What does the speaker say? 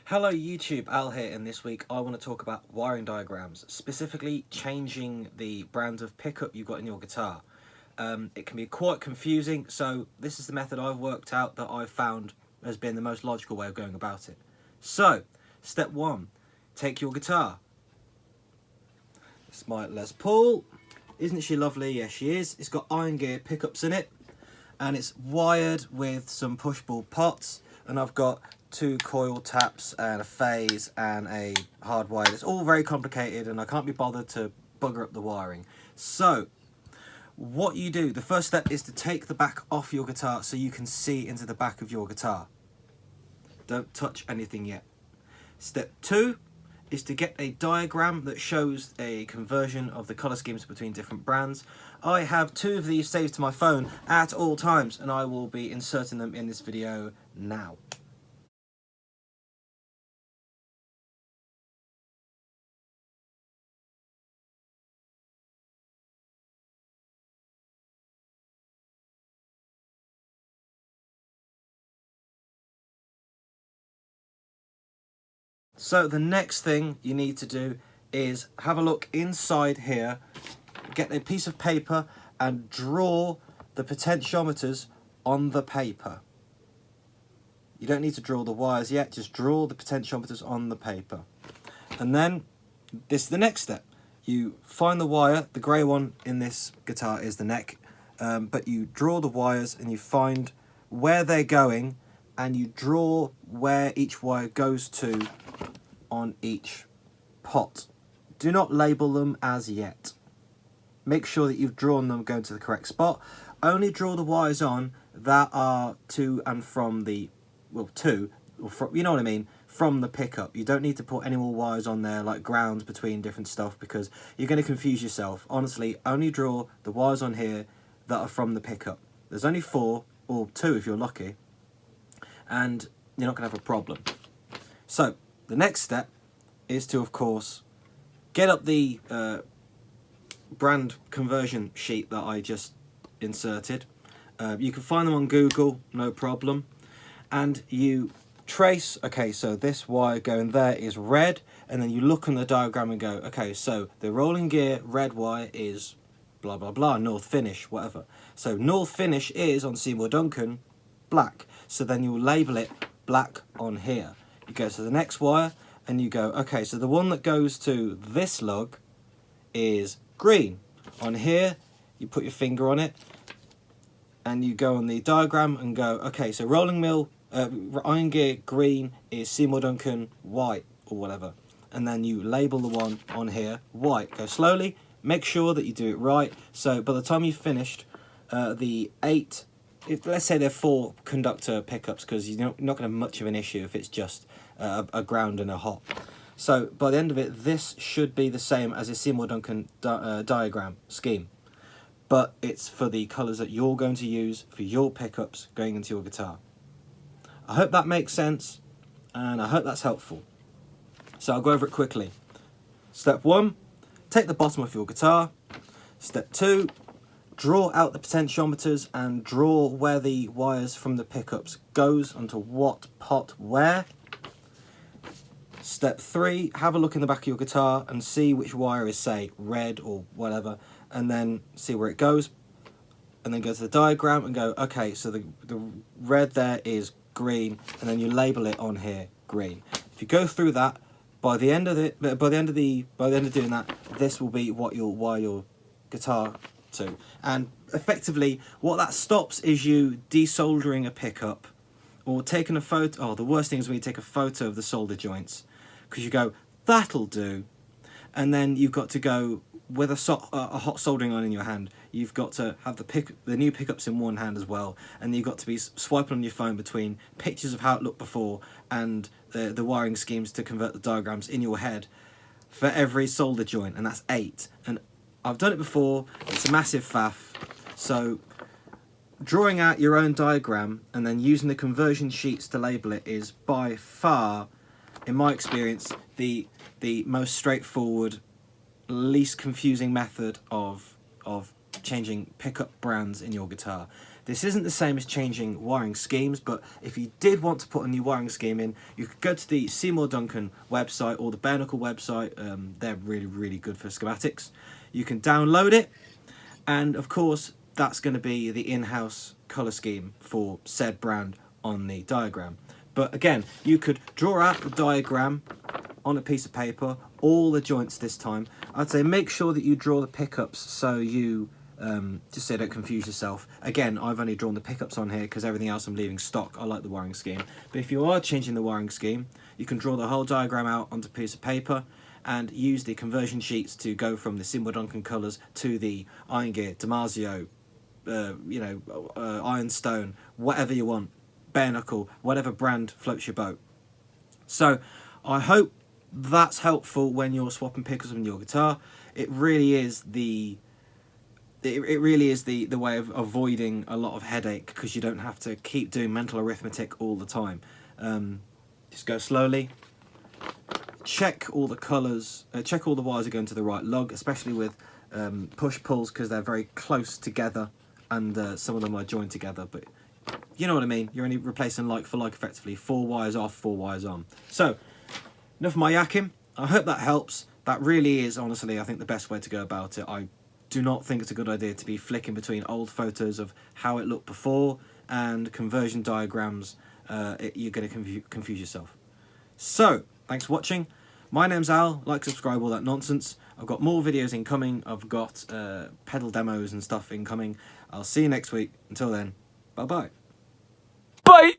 Hello YouTube, Al here, and this week I want to talk about wiring diagrams, specifically changing the brand of pickup you've got in your guitar. It can be quite confusing, so this is the method I've worked out that I've found has been the most logical way of going about it. So, step one, take your guitar. This is my Les Paul. Isn't she lovely? Yes, she is. It's got iron gear pickups in it, and it's wired with some push-pull pots, and I've got 2 coil taps and a phase and a hard wire. It's all very complicated and I can't be bothered to bugger up the wiring. So what you do, the first step is to take the back off your guitar so you can see into the back of your guitar. Don't touch anything yet. Step 2 is to get a diagram that shows a conversion of the colour schemes between different brands. I have 2 of these saved to my phone at all times, and I will be inserting them in this video now. So the next thing you need to do is have a look inside here, get a piece of paper and draw the potentiometers on the paper. You don't need to draw the wires yet, just draw the potentiometers on the paper. And then this is the next step. You find the wire, the grey one in this guitar is the neck, but you draw the wires and you find where they're going and you draw where each wire goes to on each pot. Do not label them as yet. Make sure that you've drawn them going to the correct spot. Only draw the wires on that are to and from the, well, to, or from, you know what I mean, from the pickup. You don't need to put any more wires on there like grounds between different stuff because you're going to confuse yourself. Honestly, only draw the wires on here that are from the pickup. There's only 4 or 2 if you're lucky, and you're not going to have a problem. So the next step is to, of course, get up the brand conversion sheet that I just inserted. You can find them on Google, no problem. And you trace, okay, so this wire going there is red, and then you look on the diagram and go, okay, so the rolling gear red wire is blah, blah, blah, North Finish, whatever. So North Finish is, on Seymour Duncan, black. So then you'll label it black on here. You go to the next wire and you go, okay, so the one that goes to this lug is green. On here, you put your finger on it and you go on the diagram and go, okay, so rolling mill, iron gear green is Seymour Duncan white or whatever. And then you label the one on here white. Go slowly, make sure that you do it right. So by the time you've finished the 8, let's say they're 4 conductor pickups, because you're not going to have much of an issue if it's just a ground and a hop. So by the end of it, this should be the same as a Seymour Duncan diagram scheme, but it's for the colours that you're going to use for your pickups going into your guitar. I hope that makes sense, and I hope that's helpful. So I'll go over it quickly. Step 1, take the bottom of your guitar. Step 2, draw out the potentiometers and draw where the wires from the pickups goes onto what pot where. Step 3, have a look in the back of your guitar and see which wire is, say, red or whatever, and then see where it goes. And then go to the diagram and go, okay, so the red there is green, and then you label it on here green. If you go through that, by the end of doing that, this will be what you'll wire your guitar to. And effectively, what that stops is you desoldering a pickup or taking a photo. Oh, the worst thing is when you take a photo of the solder joints, because you go, that'll do, and then you've got to go with a hot soldering iron in your hand. You've got to have the new pickups in one hand as well, and you've got to be swiping on your phone between pictures of how it looked before and the wiring schemes to convert the diagrams in your head for every solder joint, and that's 8. And I've done it before, it's a massive faff. So drawing out your own diagram and then using the conversion sheets to label it is by far, in my experience, the most straightforward, least confusing method of changing pickup brands in your guitar. This isn't the same as changing wiring schemes, but if you did want to put a new wiring scheme in, you could go to the Seymour Duncan website or the Bare Knuckle website. They're really, really good for schematics. You can download it, and of course, that's going to be the in-house colour scheme for said brand on the diagram. But again, you could draw out the diagram on a piece of paper, all the joints this time. I'd say make sure that you draw the pickups so you just so you don't confuse yourself. Again, I've only drawn the pickups on here because everything else I'm leaving stock. I like the wiring scheme. But if you are changing the wiring scheme, you can draw the whole diagram out onto a piece of paper and use the conversion sheets to go from the Seymour Duncan colours to the Iron Gear, Damasio, Ironstone, whatever you want, Bare Knuckle, whatever brand floats your boat. So I hope that's helpful when you're swapping pickups on your guitar. It really is the way of avoiding a lot of headache, because you don't have to keep doing mental arithmetic all the time. Just go slowly. Check all the colours. Check all the wires are going to the right lug, especially with push-pulls, because they're very close together, and some of them are joined together. But you know what I mean. You're only replacing like for like effectively. 4 wires off, 4 wires on. So enough of my yakking. I hope that helps. That really is, honestly, I think the best way to go about it. I do not think it's a good idea to be flicking between old photos of how it looked before and conversion diagrams. You're going to confuse yourself. So, thanks for watching. My name's Al. Like, subscribe, all that nonsense. I've got more videos incoming. I've got pedal demos and stuff incoming. I'll see you next week. Until then, bye-bye. Bye!